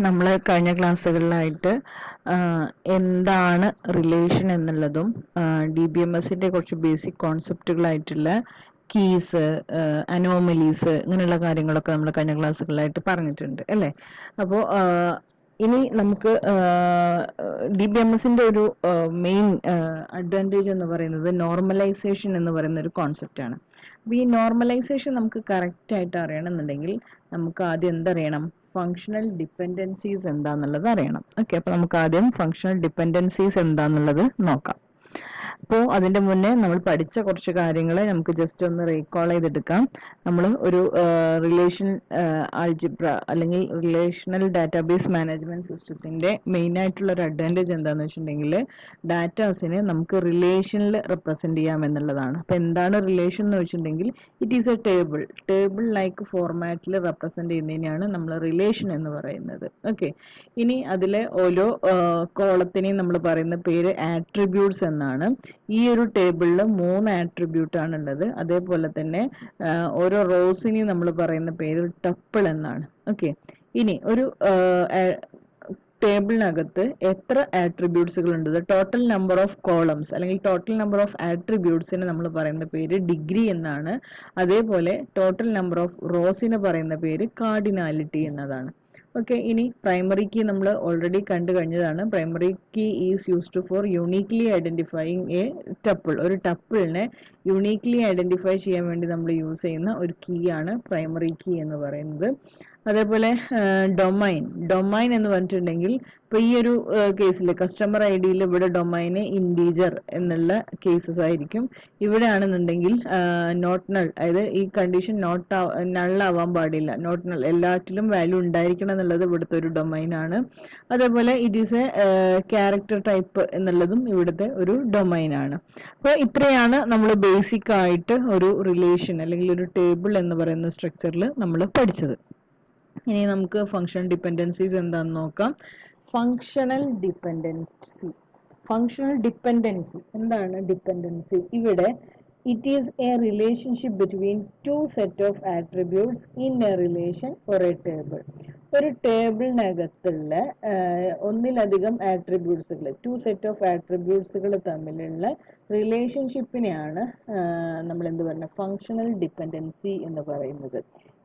നമ്മൾ കഴിഞ്ഞ ക്ലാസ്സുകളിലായിട്ട് എന്താണ് റിലേഷൻ എന്നുള്ളതും ഡി ബി എം എസിന്റെ കുറച്ച് ബേസിക് കോൺസെപ്റ്റുകളായിട്ടുള്ള കീസ്, അനോമലീസ്, ഇങ്ങനെയുള്ള കാര്യങ്ങളൊക്കെ നമ്മൾ കഴിഞ്ഞ ക്ലാസ്സുകളിലായിട്ട് പറഞ്ഞിട്ടുണ്ട് അല്ലേ. അപ്പോൾ ഇനി നമുക്ക് ഡി ബി എം എസിന്റെ ഒരു മെയിൻ അഡ്വാൻറ്റേജ് എന്ന് പറയുന്നത് നോർമലൈസേഷൻ എന്ന് പറയുന്ന ഒരു കോൺസെപ്റ്റ് ആണ്. അപ്പൊ ഈ നോർമലൈസേഷൻ നമുക്ക് കറക്റ്റ് ആയിട്ട് അറിയണമെന്നുണ്ടെങ്കിൽ നമുക്ക് ആദ്യം എന്തറിയണം? ഫങ്ഷണൽ ഡിപ്പെൻഡൻസീസ് എന്താന്നുള്ളത് അറിയണം. ഓക്കെ, അപ്പൊ നമുക്ക് ആദ്യം ഫങ്ഷണൽ ഡിപ്പെൻഡൻസീസ് എന്താന്നുള്ളത് നോക്കാം. അപ്പോൾ അതിന്റെ മുന്നേ നമ്മൾ പഠിച്ച കുറച്ച് കാര്യങ്ങളെ നമുക്ക് ജസ്റ്റ് ഒന്ന് റീകോൾ ചെയ്തെടുക്കാം. നമ്മൾ ഒരു റിലേഷൻ ആൾജിബ്ര അല്ലെങ്കിൽ റിലേഷണൽ ഡാറ്റാബേസ് മാനേജ്മെന്റ് സിസ്റ്റത്തിന്റെ മെയിൻ ആയിട്ടുള്ള ഒരു അഡ്വാൻറ്റേജ് എന്താണെന്ന് വെച്ചിട്ടുണ്ടെങ്കിൽ ഡാറ്റാസിനെ നമുക്ക് റിലേഷനിൽ റെപ്രസെന്റ് ചെയ്യാം എന്നുള്ളതാണ്. അപ്പൊ എന്താണ് റിലേഷൻ എന്ന് വെച്ചിട്ടുണ്ടെങ്കിൽ it is A table like ഫോർമാറ്റിൽ റെപ്രസെന്റ് ചെയ്യുന്നതിനെയാണ് നമ്മൾ റിലേഷൻ എന്ന് പറയുന്നത്. ഓക്കെ, ഇനി അതിലെ ഓരോ കോളത്തിനെയും നമ്മൾ പറയുന്ന പേര് ആട്രിബ്യൂട്ട്സ് എന്നാണ്. ഈ ഒരു ടേബിളിൽ 3 ആട്രിബ്യൂട്ട് ആണ് ഉള്ളത്. അതേപോലെ തന്നെ ഓരോ റോസിനെയും നമ്മൾ പറയുന്ന പേര് ടപ്പിൾ എന്നാണ്. ഓക്കെ, ഇനി ഒരു ടേബിളിനകത്ത് എത്ര ആട്രിബ്യൂട്ട്സുകൾ ഉണ്ട്, ടോട്ടൽ നമ്പർ ഓഫ് കോളംസ് അല്ലെങ്കിൽ ടോട്ടൽ നമ്പർ ഓഫ് ആട്രിബ്യൂട്ട്സിന് നമ്മൾ പറയുന്ന പേര് ഡിഗ്രി എന്നാണ്. അതേപോലെ ടോട്ടൽ നമ്പർ ഓഫ് റോസിന് പറയുന്ന പേര് കാർഡിനാലിറ്റി എന്നതാണ്. ഓക്കെ, ഇനി പ്രൈമറി കീ നമ്മൾ ഓൾറെഡി കണ്ടു കഴിഞ്ഞതാണ്. Primary key is used for uniquely identifying a tuple. ഒരു ടപ്പിളിനെ യൂണീക്ലി ഐഡന്റിഫൈ ചെയ്യാൻ വേണ്ടി നമ്മൾ യൂസ് ചെയ്യുന്ന ഒരു കീ ആണ് പ്രൈമറി കീ എന്ന് പറയുന്നത്. അതേപോലെ ഡൊമൈൻ എന്ന് പറഞ്ഞിട്ടുണ്ടെങ്കിൽ ഇപ്പൊ ഈ ഒരു കേസിൽ കസ്റ്റമർ ഐ ഡിയിൽ ഇവിടെ ഡൊമൈന് ഇൻറ്റീജർ എന്നുള്ള കേസസ് ആയിരിക്കും. ഇവിടെ ആണെന്നുണ്ടെങ്കിൽ നോട്ട് നൾ, അതായത് ഈ കണ്ടീഷൻ നള്ളാവാൻ പാടില്ല, നോട്ട് നൾ, എല്ലാറ്റിലും വാല്യൂ ഉണ്ടായിരിക്കണം എന്നുള്ളത് ഇവിടുത്തെ ഒരു ഡൊമൈൻ ആണ്. അതേപോലെ it is A character type എന്നുള്ളതും ഇവിടുത്തെ ഒരു ഡൊമൈൻ ആണ്. അപ്പോൾ ഇത്രയാണ് നമ്മൾ ബേസിക് ആയിട്ട് ഒരു റിലേഷൻ അല്ലെങ്കിൽ ഒരു ടേബിൾ എന്ന് പറയുന്ന സ്ട്രക്ചറിൽ നമ്മൾ പഠിച്ചത്. ഇനി നമുക്ക് ഫങ്ഷണൽ ഡിപ്പെൻഡൻസീസ് എന്താണെന്ന് നോക്കാം. ഫങ്ഷണൽ ഡിപ്പെൻഡൻസി എന്താണ്? ഡിപ്പെൻഡൻസി ഇവിടെ it is a relationship between two set of attributes in a relation or a table. ഒരു ടേബിളിനകത്തുള്ള ഒന്നിലധികം ആട്രിബ്യൂട്ട്സുകൾ, ടു സെറ്റ് ഓഫ് ആട്രിബ്യൂട്ട്സുകൾ തമ്മിലുള്ള റിലേഷൻഷിപ്പിനെയാണ് നമ്മൾ എന്ത് പറയുന്നത്? ഫങ്ഷണൽ ഡിപ്പെൻഡൻസി എന്ന് പറയുന്നത്.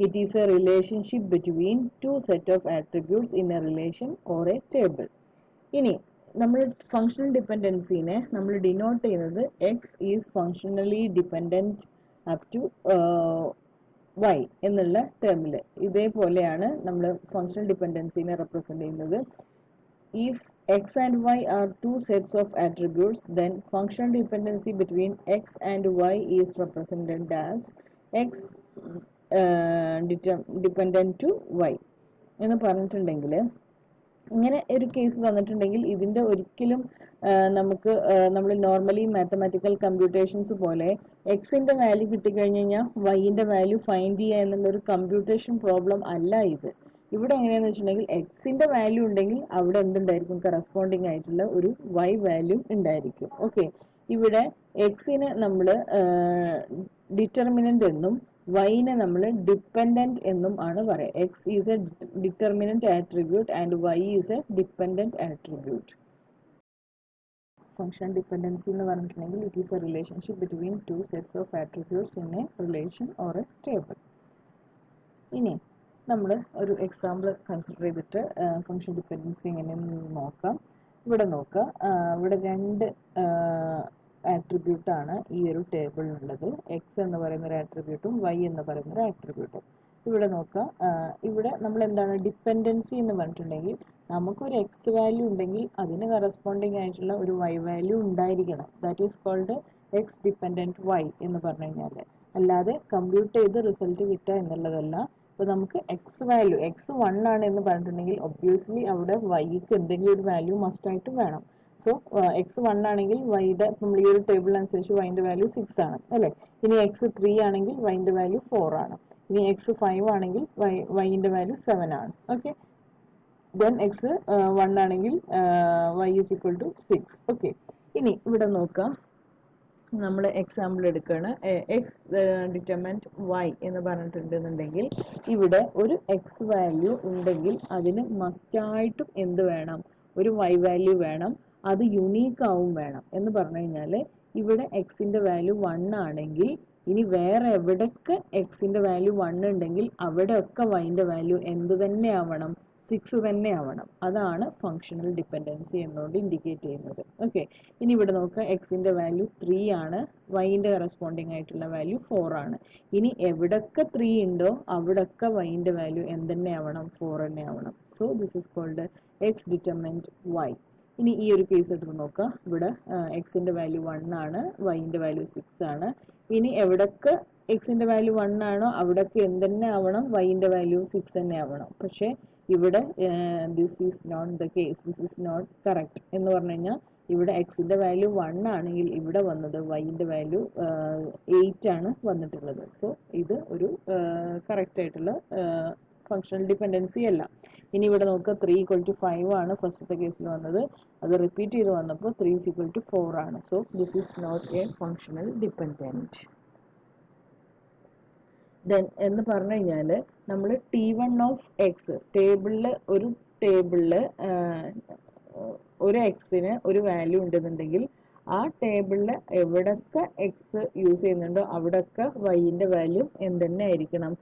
It is a relationship between two set of attributes in a relation or a table. ഇനി നമ്മൾ ഫങ്ഷണൽ ഡിപ്പെൻഡൻസിനെ നമ്മൾ ഡിനോട്ട് ചെയ്യുന്നത് x is functionally dependent up to Y എന്നുള്ള ടേമിൽ. ഇതേപോലെയാണ് നമ്മൾ ഫങ്ഷണൽ ഡിപ്പെൻഡൻസിനെ റെപ്രസെന്റ് ചെയ്യുന്നത്. If x and y are two sets of attributes, then functional dependency between x and y is represented as x dependent to y എന്ന് പറഞ്ഞിട്ടുണ്ടെങ്കിൽ, ഇങ്ങനെ ഒരു case തന്നിട്ടുണ്ടെങ്കിൽ ഇതിന്റെ ഒരിക്കലും നമുക്ക് നമ്മൾ നോർമലി മാത്തമാറ്റിക്കൽ കമ്പ്യൂട്ടേഷൻസ് പോലെ എക്സിന്റെ വാല്യൂ കിട്ടിക്കഴിഞ്ഞ് കഴിഞ്ഞാൽ വൈന്റെ വാല്യൂ ഫൈൻഡ് ചെയ്യുക എന്നുള്ള ഒരു കമ്പ്യൂട്ടേഷൻ പ്രോബ്ലം അല്ല ഇത്. ഇവിടെ എങ്ങനെയാന്ന് വെച്ചിട്ടുണ്ടെങ്കിൽ എക്സിന്റെ വാല്യൂ ഉണ്ടെങ്കിൽ അവിടെ എന്തുണ്ടായിരിക്കും? കറസ്പോണ്ടിങ് ആയിട്ടുള്ള ഒരു വൈ വാല്യൂ ഉണ്ടായിരിക്കും. ഓക്കെ, ഇവിടെ എക്സിനെ നമ്മൾ ഡിറ്റർമിനന്റ് എന്നും വൈനെ നമ്മൾ ഡിപ്പെൻഡന്റ് എന്നും ആണ് പറയുക. X is a determinant attribute and y is a dependent attribute. Functional dependency എന്ന് പറഞ്ഞിട്ടുണ്ടെങ്കിൽ it is a relationship between two sets of attributes in a relation or a table. ഇനി നമ്മൾ ഒരു എക്സാമ്പിൾ കൺസിഡർ ചെയ്തിട്ട് functional dependency എങ്ങനെയെന്ന് നോക്കാം. ഇവിടെ നോക്കുക, ഇവിടെ 2 ആട്രിബ്യൂട്ട് ആണ് ഈ ഒരു ടേബിളിലുള്ളത്. എക്സ് എന്ന് പറയുന്ന ഒരു ആട്രിബ്യൂട്ടും വൈ എന്ന് പറയുന്ന ഒരു ആട്രിബ്യൂട്ടും. ഇവിടെ നോക്കുക, ഇവിടെ നമ്മൾ എന്താണ് ഡിപ്പെൻഡൻസി എന്ന് പറഞ്ഞിട്ടുണ്ടെങ്കിൽ നമുക്കൊരു എക്സ് വാല്യൂ ഉണ്ടെങ്കിൽ അതിന് കറസ്പോണ്ടിങ് ആയിട്ടുള്ള ഒരു വൈ വാല്യൂ ഉണ്ടായിരിക്കണം. That is called x dependent y എന്ന് പറഞ്ഞു കഴിഞ്ഞാൽ. അല്ലാതെ കമ്പ്യൂട്ട് ചെയ്ത് റിസൾട്ട് കിട്ടുക എന്നുള്ളതല്ല. അപ്പോൾ നമുക്ക് എക്സ് വാല്യൂ എക്സ് 1 ആണ് എന്ന് പറഞ്ഞിട്ടുണ്ടെങ്കിൽ ഒബ്വിയസ്ലി അവിടെ വൈക്ക് എന്തെങ്കിലും ഒരു വാല്യൂ മസ്റ്റ് ആയിട്ട് വേണം. സോ എക്സ് 1 ആണെങ്കിൽ വൈയുടെ, നമ്മൾ ഈ ഒരു ടേബിൾ അനുസരിച്ച് വൈൻ്റെ വാല്യൂ 6 ആണ് അല്ലേ. ഇനി എക്സ് 3 ആണെങ്കിൽ വൈൻ്റെ വാല്യൂ 4 ആണ്. ഇനി എക്സ് 5 ആണെങ്കിൽ വൈൻ്റെ വാല്യൂ 7 ആണ്. ഓക്കെ, ദെൻ എക്സ് 1 ആണെങ്കിൽ y is equal to 6. Okay, ഇനി ഇവിടെ നോക്കാം, നമ്മൾ എക്സാമ്പിൾ എടുക്കുകയാണ്. എക്സ് ഡിറ്റർമിനന്റ് വൈ എന്ന് പറഞ്ഞിട്ടുണ്ടെന്നുണ്ടെങ്കിൽ ഇവിടെ ഒരു എക്സ് വാല്യൂ ഉണ്ടെങ്കിൽ അതിന് മസ്റ്റായിട്ടും എന്ത് വേണം, ഒരു വൈ വാല്യൂ വേണം, അത് യുണീക്ക് ആവും വേണം. എന്ന് പറഞ്ഞു കഴിഞ്ഞാൽ ഇവിടെ എക്സിന്റെ വാല്യൂ 1 ആണെങ്കിൽ ഇനി വേറെ എവിടൊക്കെ എക്സിന്റെ വാല്യൂ 1 ഉണ്ടെങ്കിൽ അവിടെയൊക്കെ വൈന്റെ വാല്യൂ എന്ത് തന്നെ ആവണം, 6 തന്നെ ആവണം. അതാണ് ഫങ്ഷണൽ ഡിപ്പെൻഡൻസി എന്നുകൊണ്ട് ഇൻഡിക്കേറ്റ് ചെയ്യുന്നത്. ഓക്കെ, ഇനി ഇവിടെ നോക്കുക, എക്സിന്റെ വാല്യൂ 3 ആണ്, വൈന്റെ കറസ്പോണ്ടിങ് ആയിട്ടുള്ള വാല്യൂ 4 ആണ്. ഇനി എവിടൊക്കെ 3 ഉണ്ടോ അവിടൊക്കെ വൈന്റെ വാല്യൂ എന്ത് തന്നെ ആവണം, 4 തന്നെ ആവണം. So this is called x determinant y. ഇനി ഈ ഒരു കേസ് എടുത്ത് നോക്കുക, ഇവിടെ എക്സിന്റെ വാല്യൂ 1 ആണ്, വൈന്റെ വാല്യൂ 6 ആണ്. ഇനി എവിടൊക്കെ എക്സിന്റെ വാല്യൂ 1 ആണോ അവിടൊക്കെ എന്ത് തന്നെ ആവണം, വൈന്റെ വാല്യൂ 6 തന്നെ ആവണം. പക്ഷേ ഇവിടെ this is not the case, this is not correct. എന്ന് പറഞ്ഞു കഴിഞ്ഞാൽ ഇവിടെ എക്സിന്റെ വാല്യൂ 1 ആണെങ്കിൽ ഇവിടെ വന്നത് വൈന്റെ വാല്യൂ 8 ആണ് വന്നിട്ടുള്ളത്. സോ ഇത് ഒരു കറക്റ്റ് ആയിട്ടുള്ള ഫങ്ഷണൽ ഡിപ്പെൻഡൻസി അല്ല. ഇനി ഇവിടെ നോക്കുക, 3 = 5 ആണ് ഫസ്റ്റത്തെ കേസിൽ വന്നത്, അത് റിപ്പീറ്റ് ചെയ്ത് വന്നപ്പോൾ 3 = 4 ആണ്. So this is not a functional dependent. Then എന്ന് പറഞ്ഞു കഴിഞ്ഞാൽ നമ്മൾ T1 ഓഫ് എക്സ് ടേബിളിൽ, ഒരു ടേബിളിൽ ഒരു എക്സിന് ഒരു വാല്യൂ ഉണ്ടെന്നുണ്ടെങ്കിൽ ആ ടേബിളിൽ എവിടൊക്കെ എക്സ് യൂസ് ചെയ്യുന്നുണ്ടോ അവിടൊക്കെ വൈന്റെ വാല്യൂ എന്ത് തന്നെ ആയിരിക്കണം,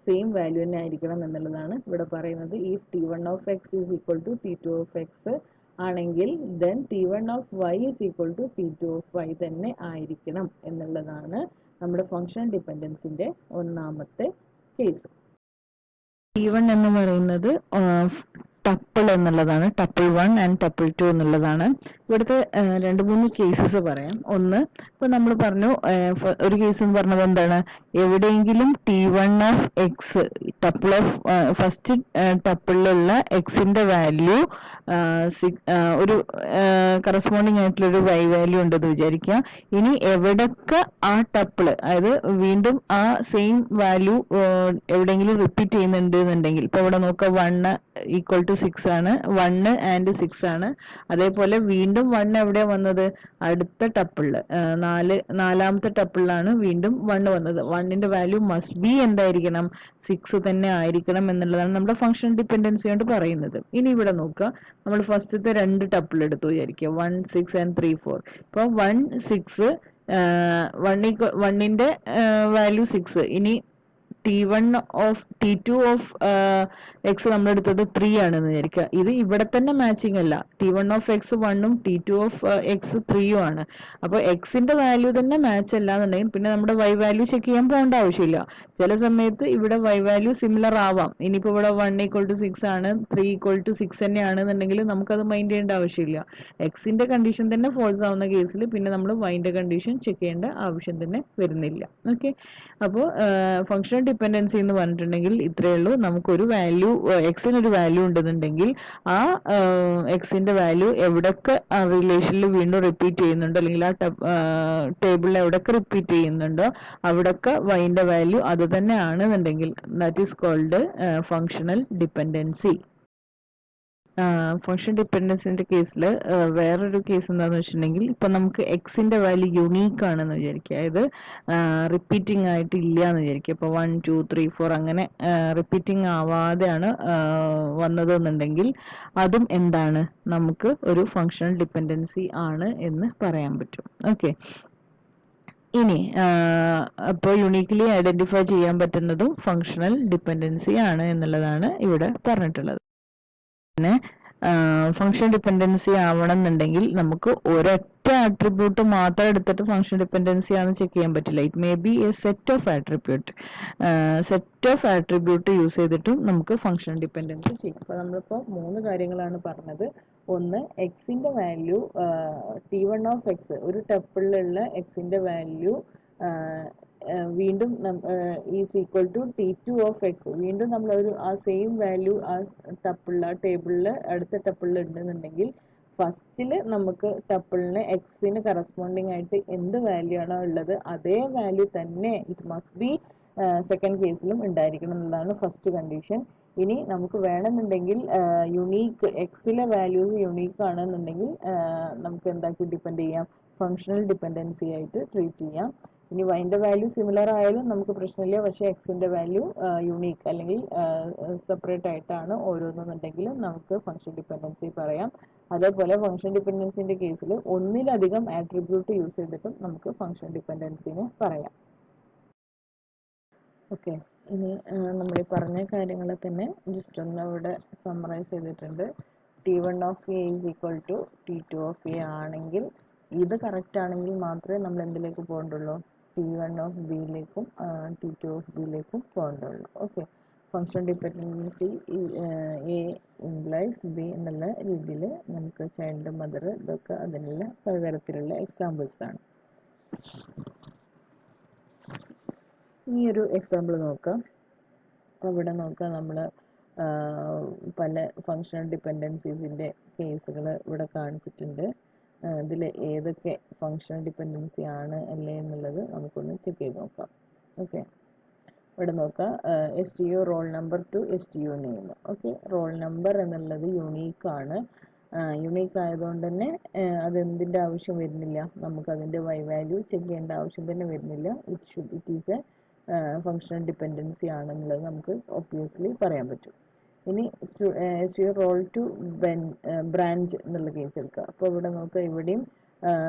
സെയിം വാല്യൂ തന്നെ ആയിരിക്കണം എന്നുള്ളതാണ് ഇവിടെ പറയുന്നത്. ഈ T1 of X is equal to T2 of X ആണെങ്കിൽ then T1 of Y is equal to T2 of Y തന്നെ ആയിരിക്കണം എന്നുള്ളതാണ് നമ്മുടെ ഫങ്ഷണൽ ഡിപ്പെൻഡൻസിന്റെ ഒന്നാമത്തെ കേസ്. T1 എന്ന് പറയുന്നത് ടപ്പിൾ എന്നുള്ളതാണ്, ടപ്പിൾ 1 ആൻഡ് ടപ്പിൾ 2 എന്നുള്ളതാണ്. ഇവിടുത്തെ 2-3 കേസസ് പറയാം. ഒന്ന്, ഇപ്പൊ നമ്മൾ പറഞ്ഞു, ഒരു കേസ് എന്ന് പറഞ്ഞത് എന്താണ്, എവിടെയെങ്കിലും T1 of X tuple of first ടപ്പിളിലുള്ള എക്സിന്റെ വാല്യൂ ഒരു കറസ്പോണ്ടിങ് ആയിട്ടുള്ള ഒരു വൈ വാല്യൂ ഉണ്ടെന്ന് വിചാരിക്കുക. ഇനി എവിടൊക്കെ ആ ടപ്പിള്, അതായത് വീണ്ടും ആ സെയിം വാല്യൂ എവിടെയെങ്കിലും റിപ്പീറ്റ് ചെയ്യുന്നുണ്ട് എന്നുണ്ടെങ്കിൽ, ഇപ്പൊ ഇവിടെ നോക്കുക 1 = 6 ആണ്, 1 and 6 ആണ്. അതേപോലെ വീണ്ടും 1 എവിടെയാ വന്നത്, അടുത്ത ടപ്പിളില്, നാലാമത്തെ ടപ്പിളിലാണ് വീണ്ടും 1 വന്നത്. 1ന്റെ വാല്യൂ മസ്റ്റ് ബി എന്തായിരിക്കണം, 6 തന്നെ ആയിരിക്കണം എന്നുള്ളതാണ് നമ്മുടെ ഫങ്ഷണൽ ഡിപ്പെൻഡൻസി കൊണ്ട് പറയുന്നത്. ഇനി ഇവിടെ നോക്കുക, നമ്മൾ ഫസ്റ്റത്തെ 2 ടപ്പിൾ എടുത്തു വിചാരിക്കുക, 1, 6 and 3, 4. ഇപ്പൊ 1, 6, 1ന്റെ വാല്യൂ 6. ഇനി T2 ഓഫ് എക്സ് നമ്മൾ എടുത്തത് 3 ആണെന്ന് വിചാരിക്കുക. ഇത് ഇവിടെ തന്നെ മാച്ചിങ് അല്ല, T1 ഓഫ് എക്സ് 1ഉം T2 ഓഫ് എക്സ് 3ഉം ആണ്. അപ്പൊ എക്സിന്റെ വാല്യൂ തന്നെ മാച്ച് അല്ല എന്നുണ്ടെങ്കിൽ പിന്നെ നമ്മുടെ വൈ വാല്യൂ ചെക്ക് ചെയ്യാൻ പോകേണ്ട ആവശ്യമില്ല. ചില സമയത്ത് ഇവിടെ വൈ വാല്യൂ സിമിലർ ആവാം. ഇനിയിപ്പോ ഇവിടെ 1 = 6 ആണ്, 3 = 6 തന്നെ ആണെന്നുണ്ടെങ്കിൽ നമുക്കത് മൈൻഡ് ചെയ്യേണ്ട ആവശ്യമില്ല. എക്സിന്റെ കണ്ടീഷൻ തന്നെ ഫോൾസ് ആവുന്ന കേസിൽ പിന്നെ നമ്മൾ വൈന്റെ കണ്ടീഷൻ ചെക്ക് ചെയ്യേണ്ട ആവശ്യം തന്നെ വരുന്നില്ല. ഓക്കെ, അപ്പോൾ ഫങ്ഷണൽ ഡിപ്പെൻഡൻസി എന്ന് പറഞ്ഞിട്ടുണ്ടെങ്കിൽ ഇത്രയേ ഉള്ളൂ. നമുക്കൊരു വാല്യൂ, എക്സിന് ഒരു വാല്യൂ ഉണ്ടെന്നുണ്ടെങ്കിൽ ആ എക്സിന്റെ വാല്യൂ എവിടൊക്കെ ആ റിലേഷനിൽ വീണ്ടും റിപ്പീറ്റ് ചെയ്യുന്നുണ്ടോ, അല്ലെങ്കിൽ ആ ടേബിളിൽ എവിടൊക്കെ റിപ്പീറ്റ് ചെയ്യുന്നുണ്ടോ അവിടൊക്കെ വൈന്റെ വാല്യൂ അത് തന്നെ ആണെന്നുണ്ടെങ്കിൽ that is called functional dependency. Function ഡിപ്പെൻഡൻസിന്റെ കേസിൽ വേറൊരു കേസ് എന്താണെന്ന് വെച്ചിട്ടുണ്ടെങ്കിൽ, ഇപ്പൊ നമുക്ക് എക്സിന്റെ വാല്യൂ യുണീക്ക് ആണെന്ന് വിചാരിക്കുക, അതായത് റിപ്പീറ്റിംഗ് ആയിട്ട് ഇല്ല എന്ന് വിചാരിക്കുക. ഇപ്പൊ 1, 2, 3, 4 അങ്ങനെ റിപ്പീറ്റിംഗ് ആവാതെയാണ് വന്നതെന്നുണ്ടെങ്കിൽ അതും എന്താണ്, നമുക്ക് ഒരു ഫങ്ഷണൽ ഡിപ്പെൻഡൻസി ആണ് എന്ന് പറയാൻ പറ്റും. ഓക്കെ, ഇനി അപ്പോൾ യുണീക്ലി ഐഡന്റിഫൈ ചെയ്യാൻ പറ്റുന്നതും ഫങ്ഷണൽ ഡിപ്പെൻഡൻസി ആണ് എന്നുള്ളതാണ് ഇവിടെ പറഞ്ഞിട്ടുള്ളത്. പിന്നെ ഫങ്ഷൻ ഡിപ്പെൻഡൻസി ആവണം എന്നുണ്ടെങ്കിൽ നമുക്ക് ഒരൊറ്റ ആട്രിബ്യൂട്ട് മാത്രം എടുത്തിട്ട് ഫങ്ഷൻ ഡിപ്പെൻഡൻസി ആണെന്ന് ചെക്ക് ചെയ്യാൻ പറ്റില്ല. It may be A set of attribute use ചെയ്തിട്ടും നമുക്ക് ഫങ്ഷൻ ഡിപ്പെൻഡൻസി ചെയ്യാം. അപ്പോൾ നമ്മളിപ്പോൾ 3 കാര്യങ്ങളാണ് പറഞ്ഞത്. ഒന്ന്, എക്സിന്റെ വാല്യൂ T1 ഓഫ് എക്സ്, ഒരു ടപ്പിളിലുള്ള എക്സിന്റെ വാല്യൂ വീണ്ടും is equal to T2 of x. വീണ്ടും നമ്മൾ ആ സെയിം വാല്യൂ ആ ടപ്പിളിൽ, ആ ടേബിളിൽ അടുത്ത ടപ്പിളിൽ ഉണ്ടെന്നുണ്ടെങ്കിൽ ഫസ്റ്റിൽ നമുക്ക് ടപ്പിളിന് എക്സിന് കറസ്പോണ്ടിങ് ആയിട്ട് എന്ത് വാല്യൂ ആണോ ഉള്ളത് അതേ വാല്യൂ തന്നെ ഇറ്റ് മസ്റ്റ് ബി സെക്കൻഡ് കേസിലും ഉണ്ടായിരിക്കണം എന്നതാണ് ഫസ്റ്റ് കണ്ടീഷൻ. ഇനി നമുക്ക് വേണമെന്നുണ്ടെങ്കിൽ യുണീക്ക് എക്സിലെ വാല്യൂസ് യുണീക്ക് ആണെന്നുണ്ടെങ്കിൽ നമുക്ക് എന്താക്കി ഡിപ്പെൻഡ് ചെയ്യാം, ഫങ്ഷണൽ ഡിപ്പെൻഡൻസി ആയിട്ട് ട്രീറ്റ് ചെയ്യാം. ഇനി വൈൻ്റെ വാല്യൂ സിമിലർ ആയാലും നമുക്ക് പ്രശ്നമില്ല, പക്ഷേ എക്സിൻ്റെ വാല്യൂ യുണീക്ക് അല്ലെങ്കിൽ സെപ്പറേറ്റ് ആയിട്ടാണ് ഓരോന്നെന്നുണ്ടെങ്കിലും നമുക്ക് ഫങ്ഷൻ ഡിപ്പെൻഡൻസി പറയാം. അതേപോലെ ഫങ്ഷൻ ഡിപ്പെൻഡൻസിൻ്റെ കേസിൽ ഒന്നിലധികം ആട്രിബ്യൂട്ട് യൂസ് ചെയ്തിട്ടും നമുക്ക് ഫങ്ഷൻ ഡിപ്പെൻഡൻസിനെ പറയാം. ഓക്കെ, ഇനി നമ്മൾ ഈ പറഞ്ഞ കാര്യങ്ങൾ തന്നെ ജസ്റ്റ് ഒന്ന് ഇവിടെ സമ്മറൈസ് ചെയ്തിട്ടുണ്ട്. T1 of A is equal to T2 of A ആണെങ്കിൽ, ഇത് കറക്റ്റ് ആണെങ്കിൽ മാത്രമേ നമ്മൾ എന്തിലേക്ക് പോകേണ്ടുള്ളൂ, T1 ഓഫ് ബിയിലേക്കും T2 ഓഫ് ബിയിലേക്കും പോകേണ്ടുള്ളൂ. Okay, function dependency A implies B എന്നുള്ള രീതിയിൽ നമുക്ക് ചൈൽഡ്, മദർ, ഇതൊക്കെ അതിനുള്ള പലതരത്തിലുള്ള എക്സാമ്പിൾസ് ആണ്. ഈ ഒരു എക്സാമ്പിൾ നോക്കാം. അവിടെ നോക്കാം, നമ്മൾ പല ഫങ്ഷണൽ ഡിപ്പെൻഡൻസീസിൻ്റെ കേസുകൾ ഇവിടെ കാണിച്ചിട്ടുണ്ട്. ഇതിൽ ഏതൊക്കെ ഫങ്ഷണൽ ഡിപ്പെൻഡൻസി ആണ് അല്ലേ എന്നുള്ളത് നമുക്കൊന്ന് ചെക്ക് ചെയ്ത് നോക്കാം. ഓക്കെ, ഇവിടെ നോക്കാം, STU roll number to STU name. Okay, role number എന്നുള്ളത് യുണീക്കാണ്. യുണീക്ക് ആയതുകൊണ്ട് തന്നെ അതെന്തിൻ്റെ ആവശ്യം വരുന്നില്ല, നമുക്കതിൻ്റെ വൈ വാല്യൂ ചെക്ക് ചെയ്യേണ്ട ആവശ്യം തന്നെ വരുന്നില്ല. It is A functional dependency ആണെന്നുള്ളത് നമുക്ക് ഒബ്വിയസ്ലി പറയാൻ പറ്റും. ഇനി STU റോൾ ടു ബ്രാഞ്ച് എന്നുള്ള കേസ് എടുക്കുക. അപ്പോൾ ഇവിടെ നോക്കുക, ഇവിടെയും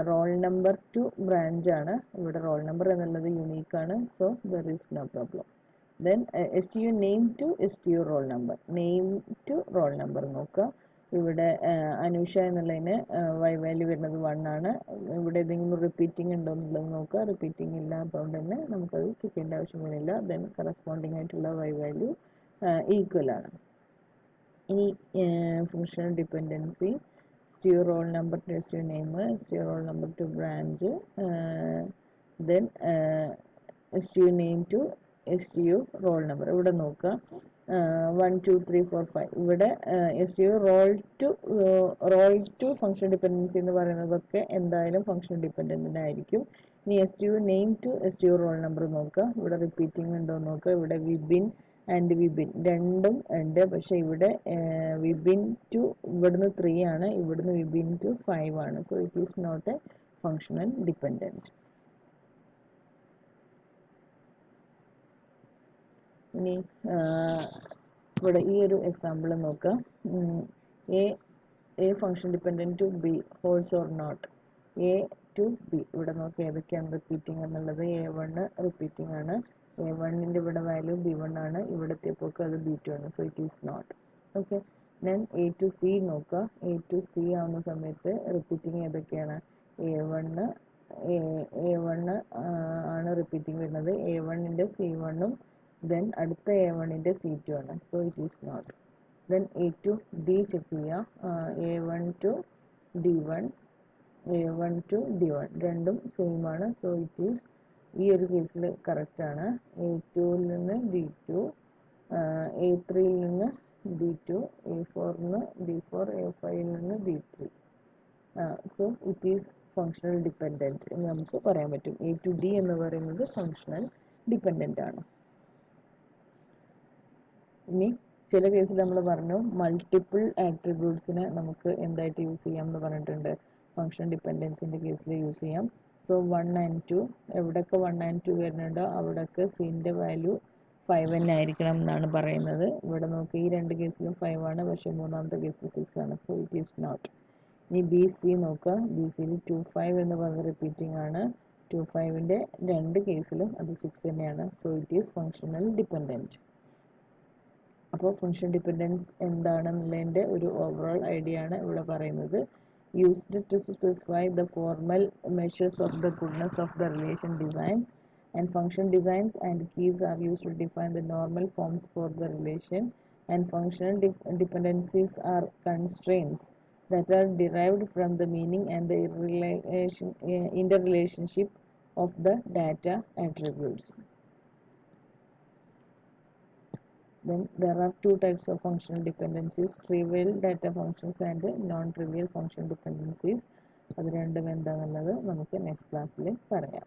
റോൾ നമ്പർ ടു ബ്രാഞ്ച് ആണ്. ഇവിടെ റോൾ നമ്പർ എന്നുള്ളത് യുണീക്കാണ്, so there is no problem. Then STU name to STU roll number, name to roll number നോക്കുക. ഇവിടെ അനുഷ എന്നുള്ളതിന് വൈ വാല്യൂ വരുന്നത് 1 ആണ്. ഇവിടെ ഏതെങ്കിലും റിപ്പീറ്റിംഗ് ഉണ്ടോ എന്നുള്ളത് നോക്കുക. റിപ്പീറ്റിംഗ് ഇല്ല, അതുകൊണ്ട് തന്നെ നമുക്കത് ചെക്ക് ചെയ്യേണ്ട ആവശ്യം വരുന്നില്ല. ദെൻ കറസ്പോണ്ടിങ് ആയിട്ടുള്ള വൈ വാല്യൂ ഈക്വൽ ആണ്. ഇനി functional dependency STU roll number to STU name, STU roll number to branch, then STU name to STU roll number. ഇവിടെ നോക്കുക, 1 2 3 4 5. ഇവിടെ STU roll to function dependency എന്ന് പറയുന്നതൊക്കെ എന്തായാലും ഫങ്ഷൻ ഡിപ്പെൻഡൻ്റ് ആയിരിക്കും. ഇനി STU name to STU roll number നോക്കുക. ഇവിടെ റിപ്പീറ്റിംഗ് ഉണ്ടോ നോക്കുക. ഇവിടെ വിബിൻ ആൻഡ് വിബിൻ രണ്ടും ഉണ്ട്, പക്ഷേ ഇവിടെ വിബിൻ ടു ഇവിടുന്ന് 3 ആണ്, ഇവിടുന്ന് വിബിൻ ടു 5 ആണ്. So it is not a functional dependent. ഇനി ഇവിടെ ഈ ഒരു എക്സാമ്പിൾ നോക്കാം. A function dependent to B holds or not, A to B. ഇവിടെ നോക്കുക ഏതൊക്കെയാണ് റിപ്പീറ്റിംഗ് എന്നുള്ളത്. A1 റിപ്പീറ്റിംഗ് ആണ്, A1ൻ്റെ ഇവിടെ വാല്യൂ B1 ആണ്, ഇവിടെ എത്തിയപ്പോൾ അത് B2 ആണ്, so it is not. Okay, then A to C നോക്കുക. A to C ആവുന്ന സമയത്ത് റിപ്പീറ്റിംഗ് ഏതൊക്കെയാണ്, A1 ആണ് റിപ്പീറ്റിംഗ് വരുന്നത്. A1ൻ്റെ C1ഉം ദെൻ അടുത്ത A1ൻ്റെ C2 ആണ്, so it is not. Then A to D check ചെയ്യാം. A1 to D1, A1 to D1 രണ്ടും സെയിം ആണ്, സോ ഇറ്റ് ഈസ് ഈ ഒരു കേസിൽ കറക്റ്റ് ആണ്. A2ൽ നിന്ന് D2, A3ൽ നിന്ന് D2, A4ൽ നിന്ന് D4, A5ൽ നിന്ന് D3. So it is functional dependent എന്ന് നമുക്ക് പറയാൻ പറ്റും. A to D എന്ന് പറയുന്നത് ഫങ്ഷണൽ ഡിപ്പെൻഡൻ്റ് ആണ്. ഇനി ചില കേസിൽ നമ്മൾ പറഞ്ഞു മൾട്ടിപ്പിൾ ആട്രിബ്യൂട്ട്സിനെ നമുക്ക് എന്തായിട്ട് യൂസ് ചെയ്യാം എന്ന് പറഞ്ഞിട്ടുണ്ട്. ഫങ്ഷൻ ഡിപ്പെൻഡൻസിൻ്റെ കേസിൽ യൂസ് ചെയ്യാം. സോ 1 and 2 എവിടെയൊക്കെ 1 and 2 വരുന്നുണ്ടോ അവിടെയൊക്കെ സിൻ്റെ വാല്യൂ 5 തന്നെ ആയിരിക്കണം എന്നാണ് പറയുന്നത്. ഇവിടെ നോക്കി ഈ രണ്ട് കേസിലും 5 ആണ്, പക്ഷേ മൂന്നാമത്തെ കേസിൽ 6 ആണ്, സോ ഇറ്റ് ഈസ് നോട്ട്. ഇനി BC നോക്കുക. BCയിൽ 2 5 എന്ന് പറയുന്നത് റിപ്പീറ്റിംഗ് ആണ്. 2 5ൻ്റെ രണ്ട് കേസിലും അത് 6 തന്നെയാണ്, so it is functional dependent. അപ്പോൾ ഫങ്ഷൻ ഡിപ്പെൻഡൻസ് എന്താണെന്നുള്ളതിൻ്റെ ഒരു ഓവറോൾ ഐഡിയ ആണ് ഇവിടെ പറയുന്നത്. Used to specify the formal measures of the goodness of the relation designs, and function designs and keys are used to define the normal forms for the relation, and functional dependencies are constraints that are derived from the meaning and the interrelationship of the data attributes. Then there are two types of functional dependencies, trivial data functions and non-trivial function dependencies. അത് രണ്ടും എന്താണെന്നുള്ളത് നമുക്ക് next ക്ലാസ്സിൽ പറയാം.